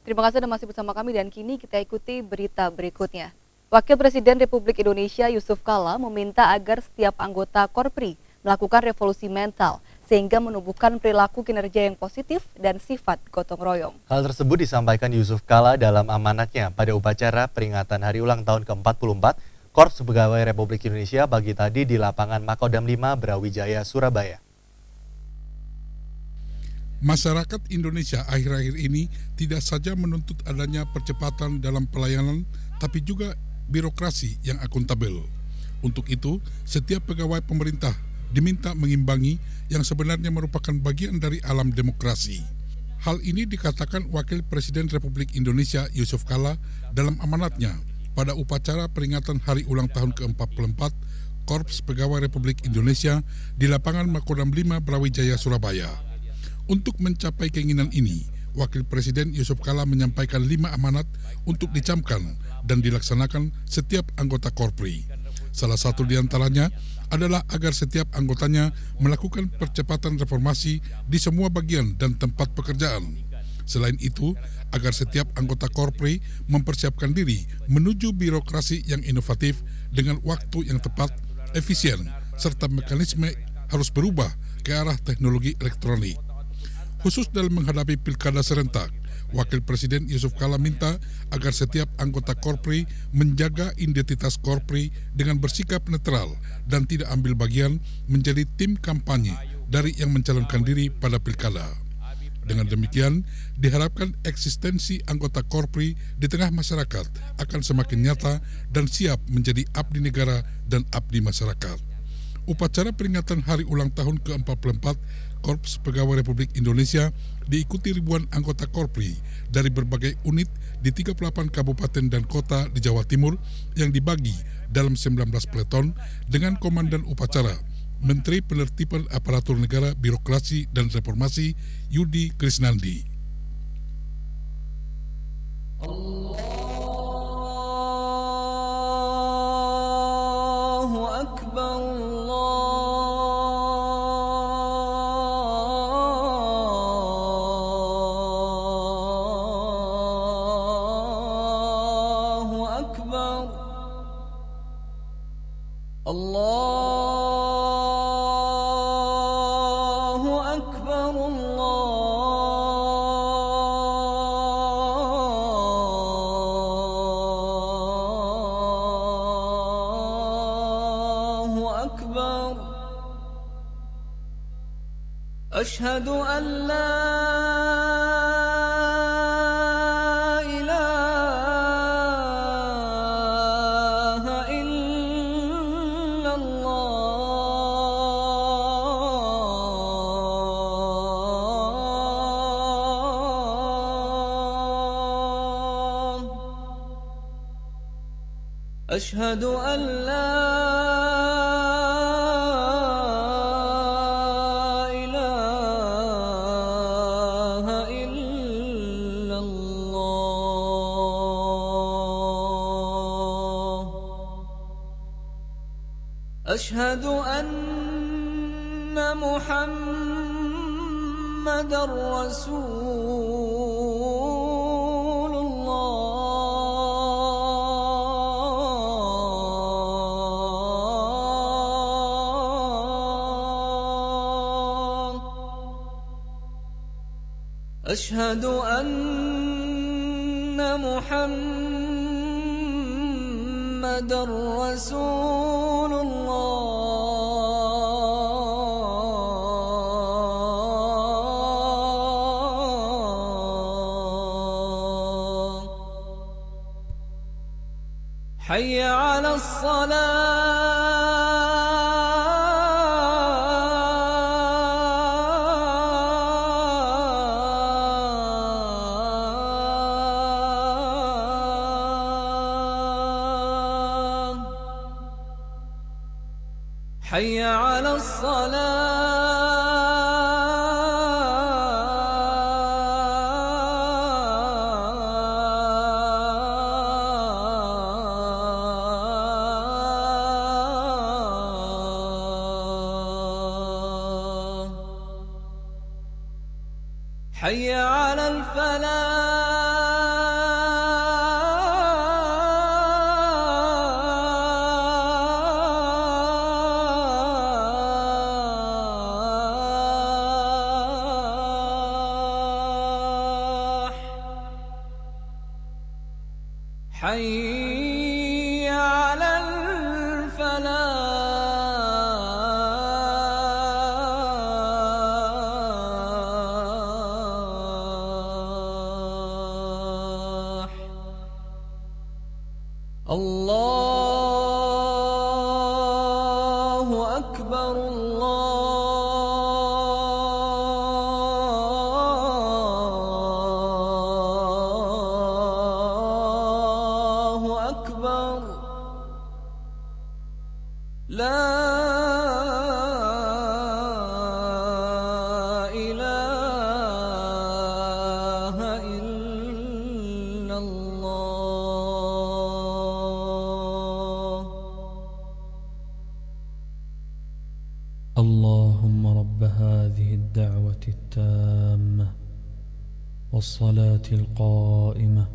Terima kasih Anda masih bersama kami dan kini kita ikuti berita berikutnya. Wakil Presiden Republik Indonesia Yusuf Kala meminta agar setiap anggota Korpri melakukan revolusi mental sehingga menumbuhkan perilaku kinerja yang positif dan sifat gotong royong. Hal tersebut disampaikan Yusuf Kala dalam amanatnya pada upacara peringatan hari ulang tahun ke-44 Korps Pegawai Republik Indonesia pagi tadi di lapangan Makodam 5 Brawijaya, Surabaya. Masyarakat Indonesia akhir-akhir ini tidak saja menuntut adanya percepatan dalam pelayanan, tapi juga birokrasi yang akuntabel. Untuk itu, setiap pegawai pemerintah diminta mengimbangi yang sebenarnya merupakan bagian dari alam demokrasi. Hal ini dikatakan Wakil Presiden Republik Indonesia Yusuf Kala dalam amanatnya pada upacara peringatan Hari Ulang Tahun ke-44 Korps Pegawai Republik Indonesia di lapangan Makodam 5 Brawijaya, Surabaya. Untuk mencapai keinginan ini, Wakil Presiden Yusuf Kala menyampaikan 5 amanat untuk dicamkan dan dilaksanakan setiap anggota Korpri. Salah satu di antaranya adalah agar setiap anggotanya melakukan percepatan reformasi di semua bagian dan tempat pekerjaan. Selain itu, agar setiap anggota Korpri mempersiapkan diri menuju birokrasi yang inovatif dengan waktu yang tepat, efisien, serta mekanisme harus berubah ke arah teknologi elektronik. Khusus dalam menghadapi pilkada serentak, Wakil Presiden Yusuf Kala minta agar setiap anggota Korpri menjaga identitas Korpri dengan bersikap netral dan tidak ambil bagian menjadi tim kampanye dari yang mencalonkan diri pada pilkada. Dengan demikian, diharapkan eksistensi anggota Korpri di tengah masyarakat akan semakin nyata dan siap menjadi abdi negara dan abdi masyarakat. Upacara peringatan Hari Ulang Tahun ke-44 Korps Pegawai Republik Indonesia diikuti ribuan anggota Korpri dari berbagai unit di 38 kabupaten dan kota di Jawa Timur yang dibagi dalam 19 peleton dengan komandan upacara Menteri Penertiban Aparatur Negara, Birokrasi dan Reformasi Yudi Krisnandi. Allahu Akbar, Allahu Akbar, Allahu Akbar. Asyhadu an la أشهد أن لا إله إلا الله أشهد أن محمدا رسول الله Asyhadu anna Muhammadar Rasulullah. Hayya 'alas salat. حي على الصلاة حي على الفلاح حي على الفلاح الله أكبر لا إله إلا الله. اللهم رب هذه الدعوة التامة والصلاة القائمة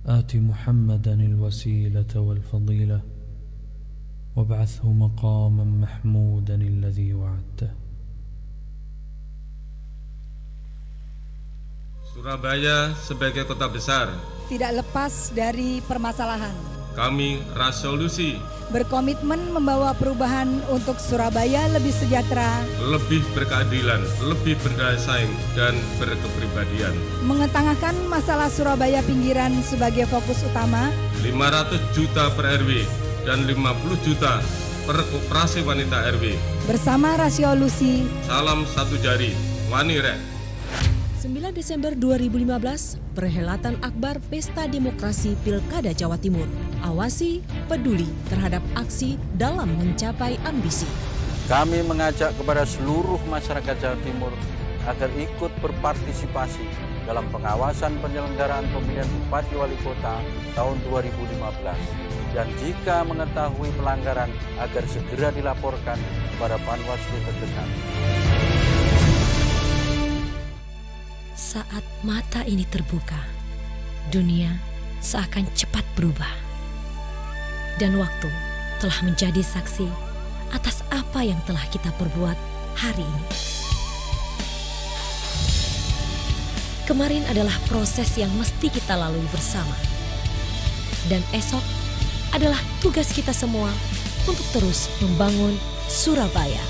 آت محمدا الوسيلة والفضيلة وابعثه مقاما محمودا الذي وعدته. Surabaya sebagai kota besar tidak lepas dari permasalahan. Kami Rasolusi berkomitmen membawa perubahan untuk Surabaya lebih sejahtera, lebih berkeadilan, lebih berdaya saing, dan berkepribadian. Mengetengahkan masalah Surabaya pinggiran sebagai fokus utama. 500 juta per RW dan 50 juta per koperasi wanita RW. Bersama Rasolusi Salam Satu Jari, Wanirek. 9 Desember 2015, perhelatan akbar Pesta Demokrasi Pilkada Jawa Timur. Awasi, peduli terhadap aksi dalam mencapai ambisi. Kami mengajak kepada seluruh masyarakat Jawa Timur agar ikut berpartisipasi dalam pengawasan penyelenggaraan pemilihan Bupati Wali Kota tahun 2015. Dan jika mengetahui pelanggaran agar segera dilaporkan kepada Panwaslu terdekat. Saat mata ini terbuka, dunia seakan cepat berubah. Dan waktu telah menjadi saksi atas apa yang telah kita perbuat hari ini. Kemarin adalah proses yang mesti kita lalui bersama. Dan esok adalah tugas kita semua untuk terus membangun Surabaya.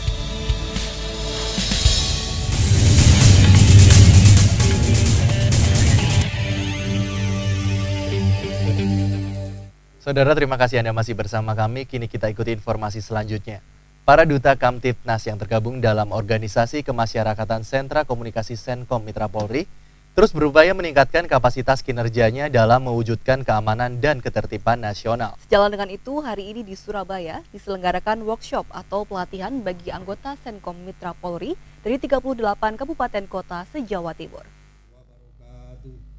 Saudara, terima kasih Anda masih bersama kami. Kini kita ikuti informasi selanjutnya. Para duta Kamtibnas yang tergabung dalam organisasi kemasyarakatan Sentra Komunikasi Senkom Mitra Polri terus berupaya meningkatkan kapasitas kinerjanya dalam mewujudkan keamanan dan ketertiban nasional. Sejalan dengan itu, hari ini di Surabaya diselenggarakan workshop atau pelatihan bagi anggota Senkom Mitra Polri dari 38 kabupaten kota se-Jawa Timur.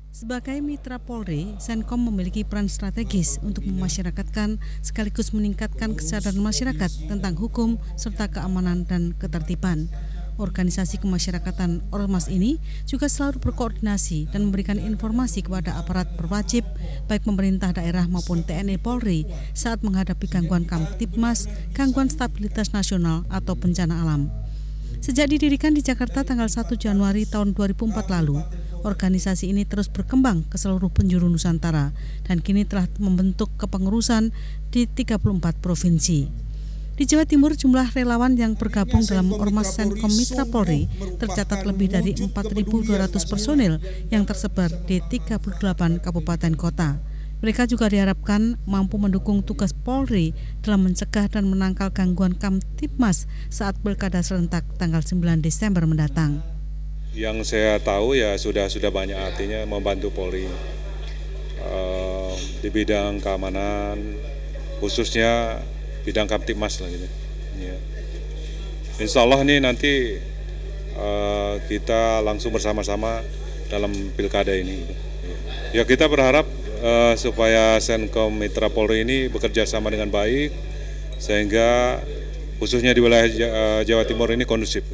Sebagai mitra Polri, Senkom memiliki peran strategis untuk memasyarakatkan sekaligus meningkatkan kesadaran masyarakat tentang hukum serta keamanan dan ketertiban. Organisasi kemasyarakatan Ormas ini juga selalu berkoordinasi dan memberikan informasi kepada aparat berwajib, baik pemerintah daerah maupun TNI Polri saat menghadapi gangguan Kamtibmas, gangguan stabilitas nasional atau bencana alam. Sejak didirikan di Jakarta tanggal 1 Januari tahun 2004 lalu, organisasi ini terus berkembang ke seluruh penjuru Nusantara dan kini telah membentuk kepengurusan di 34 provinsi. Di Jawa Timur, jumlah relawan yang bergabung dalam Ormas Senkom Mitra Polri tercatat lebih dari 4.200 personil yang tersebar di 38 kabupaten kota. Mereka juga diharapkan mampu mendukung tugas Polri dalam mencegah dan menangkal gangguan Kamtibmas saat Pilkada serentak tanggal 9 Desember mendatang. Yang saya tahu ya sudah banyak artinya membantu Polri di bidang keamanan, khususnya bidang Kamtibmas lah gitu. Ya. Insya Allah nih nanti kita langsung bersama-sama dalam pilkada ini. Ya kita berharap supaya Senkom Mitra Polri ini bekerja sama dengan baik sehingga khususnya di wilayah Jawa Timur ini kondusif.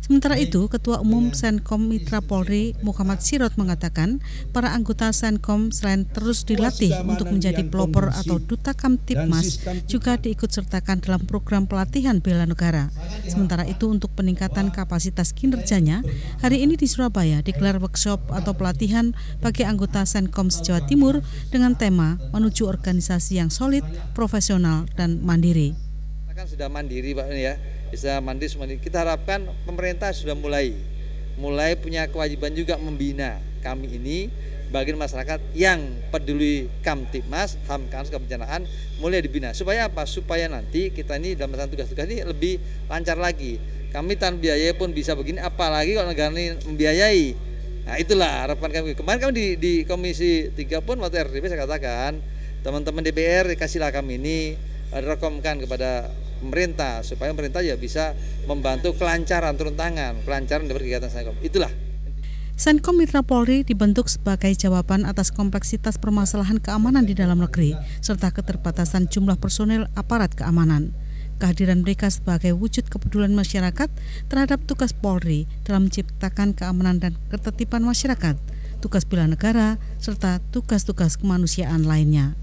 Sementara itu, Ketua Umum Senkom Mitra Polri Muhammad Sirot mengatakan para anggota Senkom selain terus dilatih untuk menjadi pelopor atau duta Kamtibmas juga diikutsertakan dalam program pelatihan bela negara. Sementara itu untuk peningkatan kapasitas kinerjanya, hari ini di Surabaya digelar workshop atau pelatihan bagi anggota Senkom se-Jawa Timur dengan tema menuju organisasi yang solid, profesional, dan mandiri. Kita kan sudah mandiri Pak ya. Bisa mandiri. Kita harapkan pemerintah sudah mulai punya kewajiban juga membina kami ini bagian masyarakat yang peduli Kamtibmas, HAM kebencanaan mulai dibina. Supaya apa? Supaya nanti kita ini dalam melaksanakan tugas-tugas ini lebih lancar lagi. Kami tanpa biaya pun bisa begini, apalagi kalau negara ini membiayai. Nah itulah harapan kami. Kemarin kami di Komisi 3 pun waktu RDP saya katakan teman-teman DPR kasihlah kami ini rekomkan kepada pemerintah supaya pemerintah ya bisa membantu kelancaran turun tangan, kelancaran dari kegiatan Senkom. Itulah. Senkom Mitra Polri dibentuk sebagai jawaban atas kompleksitas permasalahan keamanan di dalam negeri serta keterbatasan jumlah personel aparat keamanan. Kehadiran mereka sebagai wujud kepedulian masyarakat terhadap tugas Polri dalam menciptakan keamanan dan ketertiban masyarakat, tugas bela negara serta tugas-tugas kemanusiaan lainnya.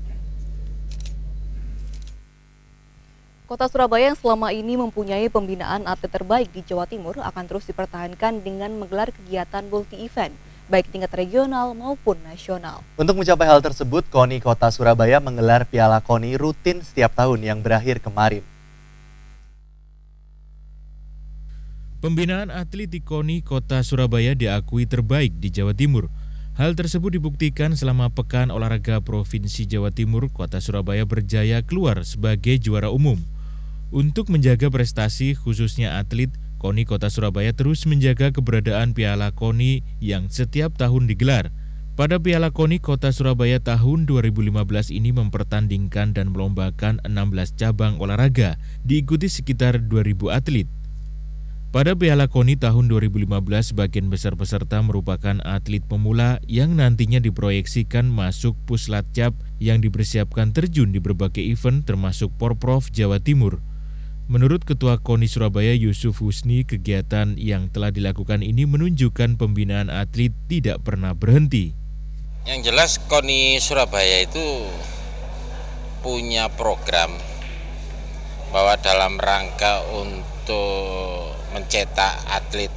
Kota Surabaya yang selama ini mempunyai pembinaan atlet terbaik di Jawa Timur akan terus dipertahankan dengan menggelar kegiatan multi-event, baik tingkat regional maupun nasional. Untuk mencapai hal tersebut, KONI Kota Surabaya menggelar Piala KONI rutin setiap tahun yang berakhir kemarin. Pembinaan atlet di KONI Kota Surabaya diakui terbaik di Jawa Timur. Hal tersebut dibuktikan selama Pekan Olahraga Provinsi Jawa Timur, Kota Surabaya berjaya keluar sebagai juara umum. Untuk menjaga prestasi khususnya atlet, KONI Kota Surabaya terus menjaga keberadaan Piala KONI yang setiap tahun digelar. Pada Piala KONI Kota Surabaya tahun 2015 ini mempertandingkan dan melombakan 16 cabang olahraga, diikuti sekitar 2.000 atlet. Pada Piala KONI tahun 2015, sebagian besar peserta merupakan atlet pemula yang nantinya diproyeksikan masuk Puslatcap yang dipersiapkan terjun di berbagai event termasuk Porprov Jawa Timur. Menurut Ketua KONI Surabaya Yusuf Husni, kegiatan yang telah dilakukan ini menunjukkan pembinaan atlet tidak pernah berhenti. Yang jelas KONI Surabaya itu punya program bahwa dalam rangka untuk mencetak atlet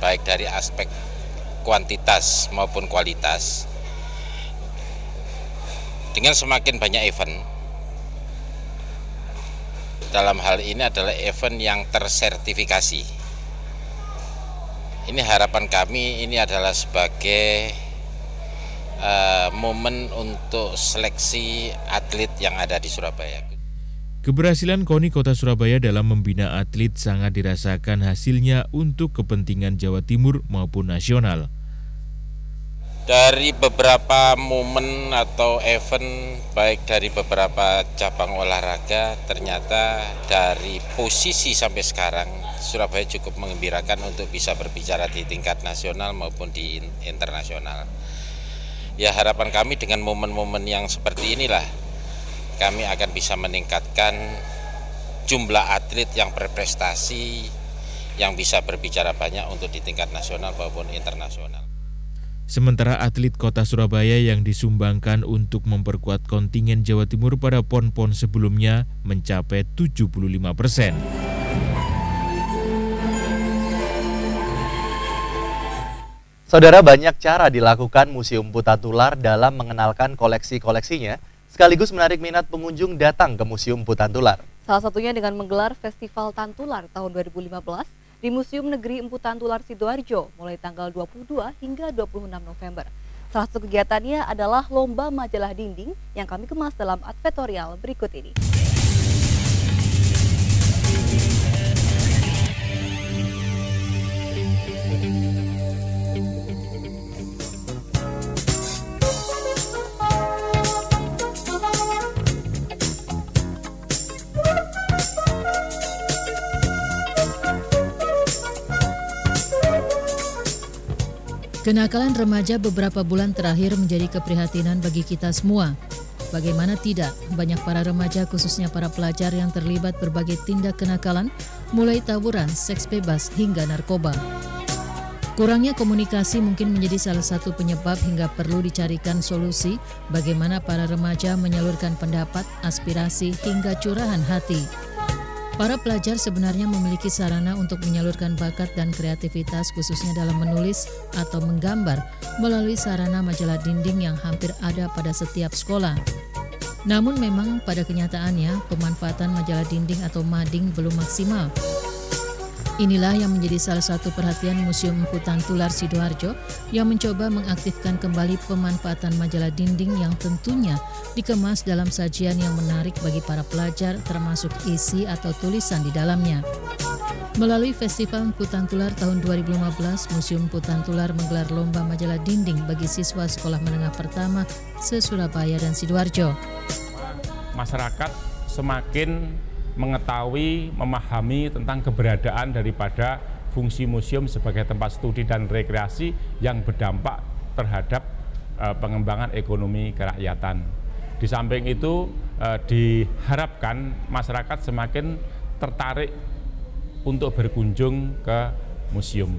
baik dari aspek kuantitas maupun kualitas. Dengan semakin banyak event, dalam hal ini adalah event yang tersertifikasi. Ini harapan kami, ini adalah sebagai momen untuk seleksi atlet yang ada di Surabaya. Keberhasilan KONI Kota Surabaya dalam membina atlet sangat dirasakan hasilnya untuk kepentingan Jawa Timur maupun nasional. Dari beberapa momen atau event, baik dari beberapa cabang olahraga, ternyata dari posisi sampai sekarang Surabaya cukup menggembirakan untuk bisa berbicara di tingkat nasional maupun di internasional. Ya, harapan kami dengan momen-momen yang seperti inilah kami akan bisa meningkatkan jumlah atlet yang berprestasi, yang bisa berbicara banyak untuk di tingkat nasional maupun internasional. Sementara atlet Kota Surabaya yang disumbangkan untuk memperkuat kontingen Jawa Timur pada PON-PON sebelumnya mencapai 75%. Saudara, banyak cara dilakukan Museum Putantular dalam mengenalkan koleksi-koleksinya, sekaligus menarik minat pengunjung datang ke Museum Putantular. Salah satunya dengan menggelar Festival Tantular tahun 2015 di Museum Negeri Empu Tantular Sidoarjo mulai tanggal 22 hingga 26 November. Salah satu kegiatannya adalah lomba majalah dinding yang kami kemas dalam advertorial berikut ini. Kenakalan remaja beberapa bulan terakhir menjadi keprihatinan bagi kita semua. Bagaimana tidak, banyak para remaja khususnya para pelajar yang terlibat berbagai tindak kenakalan, mulai tawuran, seks bebas, hingga narkoba. Kurangnya komunikasi mungkin menjadi salah satu penyebab hingga perlu dicarikan solusi bagaimana para remaja menyalurkan pendapat, aspirasi, hingga curahan hati. Para pelajar sebenarnya memiliki sarana untuk menyalurkan bakat dan kreativitas khususnya dalam menulis atau menggambar melalui sarana majalah dinding yang hampir ada pada setiap sekolah. Namun memang pada kenyataannya pemanfaatan majalah dinding atau mading belum maksimal. Inilah yang menjadi salah satu perhatian Museum Empu Tantular Sidoarjo yang mencoba mengaktifkan kembali pemanfaatan majalah dinding yang tentunya dikemas dalam sajian yang menarik bagi para pelajar termasuk isi atau tulisan di dalamnya. Melalui Festival Empu Tantular tahun 2015, Museum Empu Tantular menggelar lomba majalah dinding bagi siswa sekolah menengah pertama se-Surabaya dan Sidoarjo. Masyarakat semakin mengetahui, memahami tentang keberadaan daripada fungsi museum sebagai tempat studi dan rekreasi yang berdampak terhadap pengembangan ekonomi kerakyatan. Di samping itu diharapkan masyarakat semakin tertarik untuk berkunjung ke museum.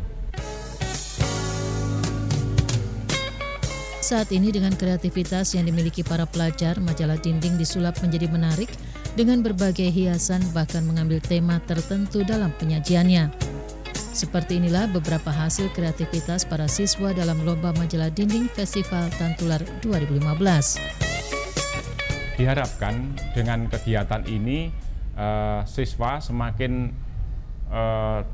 Saat ini dengan kreativitas yang dimiliki para pelajar, majalah dinding disulap menjadi menarik dengan berbagai hiasan bahkan mengambil tema tertentu dalam penyajiannya. Seperti inilah beberapa hasil kreativitas para siswa dalam lomba majalah dinding Festival Tantular 2015. Diharapkan dengan kegiatan ini siswa semakin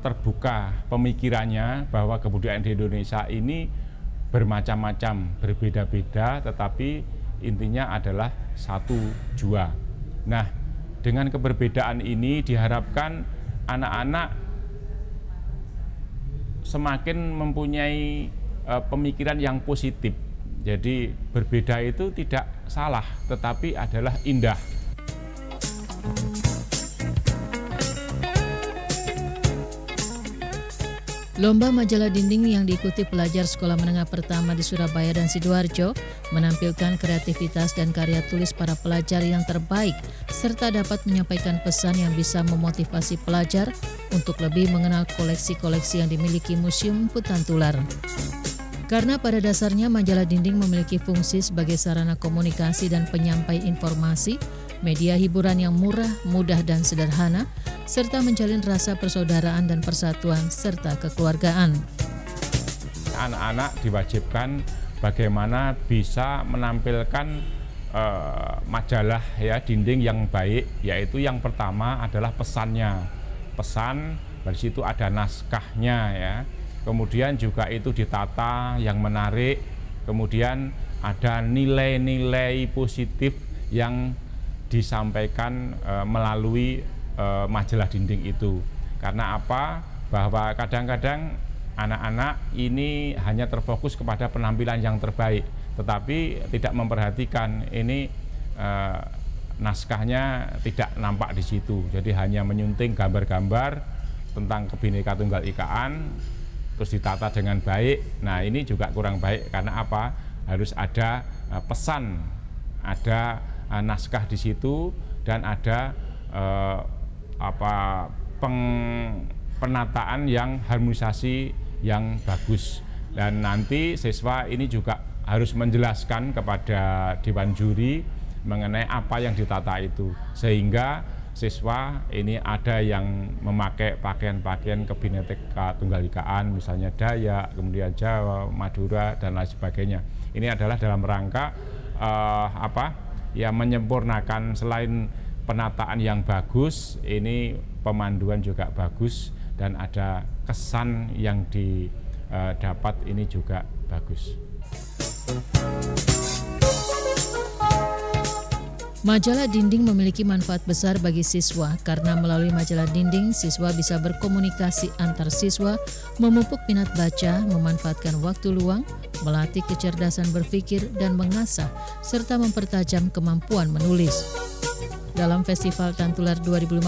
terbuka pemikirannya bahwa kebudayaan di Indonesia ini bermacam-macam, berbeda-beda, tetapi intinya adalah satu jua. Nah, dengan keberbedaan ini diharapkan anak-anak semakin mempunyai pemikiran yang positif. Jadi berbeda itu tidak salah, tetapi adalah indah. Lomba majalah dinding yang diikuti pelajar sekolah menengah pertama di Surabaya dan Sidoarjo menampilkan kreativitas dan karya tulis para pelajar yang terbaik, serta dapat menyampaikan pesan yang bisa memotivasi pelajar untuk lebih mengenal koleksi-koleksi yang dimiliki Museum Empu Tantular. Karena pada dasarnya majalah dinding memiliki fungsi sebagai sarana komunikasi dan penyampai informasi, media hiburan yang murah, mudah, dan sederhana, serta menjalin rasa persaudaraan dan persatuan serta kekeluargaan. Anak-anak diwajibkan bagaimana bisa menampilkan majalah dinding yang baik, yaitu yang pertama adalah pesannya. Pesan, dari situ ada naskahnya ya. Kemudian juga itu ditata yang menarik, kemudian ada nilai-nilai positif yang disampaikan melalui majalah dinding itu. Karena apa? Bahwa kadang-kadang anak-anak ini hanya terfokus kepada penampilan yang terbaik, tetapi tidak memperhatikan ini naskahnya tidak nampak di situ. Jadi hanya menyunting gambar-gambar tentang Bhinneka Tunggal Ikaan, terus ditata dengan baik. Nah, ini juga kurang baik karena apa? Harus ada pesan, ada naskah di situ, dan ada penataan yang harmonisasi yang bagus. Dan nanti siswa ini juga harus menjelaskan kepada dewan juri mengenai apa yang ditata itu, sehingga siswa ini ada yang memakai pakaian-pakaian Kebhinneka Tunggal Ikaan, misalnya Dayak, kemudian Jawa, Madura dan lain sebagainya. Ini adalah dalam rangka menyempurnakan, selain penataan yang bagus, ini pemanduan juga bagus dan ada kesan yang didapat ini juga bagus. Majalah dinding memiliki manfaat besar bagi siswa karena melalui majalah dinding siswa bisa berkomunikasi antar siswa, memupuk minat baca, memanfaatkan waktu luang, melatih kecerdasan berpikir dan mengasah serta mempertajam kemampuan menulis. Dalam Festival Tantular 2015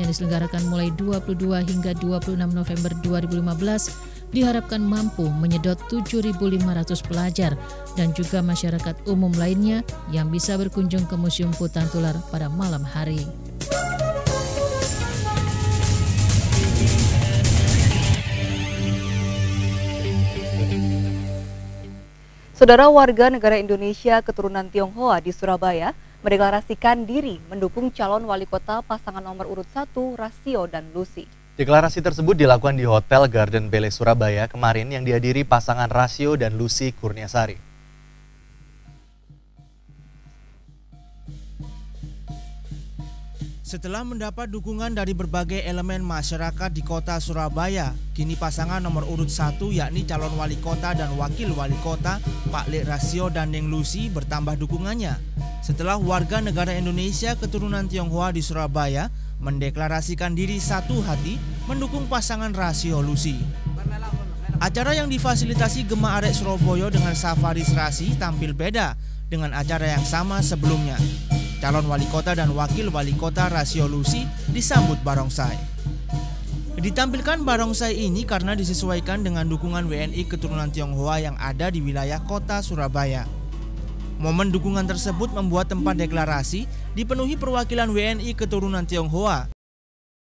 yang diselenggarakan mulai 22 hingga 26 November 2015 diharapkan mampu menyedot 7.500 pelajar dan juga masyarakat umum lainnya yang bisa berkunjung ke Museum Tantular pada malam hari. Saudara, warga negara Indonesia keturunan Tionghoa di Surabaya mendeklarasikan diri mendukung calon wali kota pasangan nomor urut 1 Rasio dan Lucy. Deklarasi tersebut dilakukan di Hotel Garden Palace Surabaya kemarin yang dihadiri pasangan Rasio dan Lucy Kurniasari. Setelah mendapat dukungan dari berbagai elemen masyarakat di kota Surabaya, kini pasangan nomor urut 1 yakni calon wali kota dan wakil wali kota Pak Lek Rasio dan Neng Lucy bertambah dukungannya. Setelah warga negara Indonesia keturunan Tionghoa di Surabaya mendeklarasikan diri satu hati mendukung pasangan Rasio Lucy. Acara yang difasilitasi Gema Arek Surabaya dengan safari serasi tampil beda dengan acara yang sama sebelumnya. Calon wali kota dan wakil wali kota Rasio Lucy disambut barongsai. Ditampilkan barongsai ini karena disesuaikan dengan dukungan WNI keturunan Tionghoa yang ada di wilayah kota Surabaya. Momen dukungan tersebut membuat tempat deklarasi dipenuhi perwakilan WNI keturunan Tionghoa